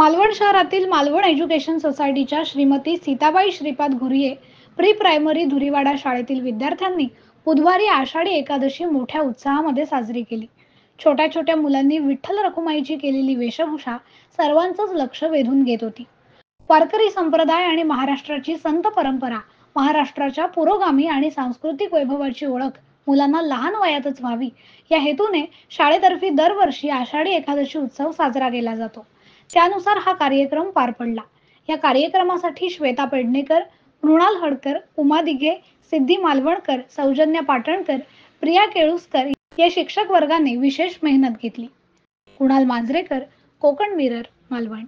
मालवण शहरातील मालवण एज्युकेशन सोसायटीच्या Shrimati Sitabai Shripad Ghurye pre primary धुरीवाडा शाळेतील विद्यार्थ्यांनी बुधवारी आषाढी एकादशी मोठ्या उत्साहामध्ये साजरी केली। छोट्या छोट्या मुलांनी विठ्ठल रखुमाईची केलेली वेशभूषा सर्वांचंच लक्ष वेधून घेत होती। वारकरी संप्रदाय आणि महाराष्ट्राची संत परंपरा, महाराष्ट्राच्या पुरोगामी आणि सांस्कृतिक वैभवाची ओळख मुलांना लहान वयातच व्हावी या हेतूने शाळेतर्फे दरवर्षी आषाढी एकादशी उत्सव साजरा केला जातो। त्यानुसार हा कार्यक्रम पार पडला। या कार्यक्रमासाठी श्वेता पेडणेकर, मृणाल हडकर, उमा दिघे, सिद्धी मालवणकर, सौजन्या पाटणकर, प्रिया केळुसकर या शिक्षक वर्गाने विशेष मेहनत घेतली। कुणाल मांजरेकर, कोकण मिरर, मालवण।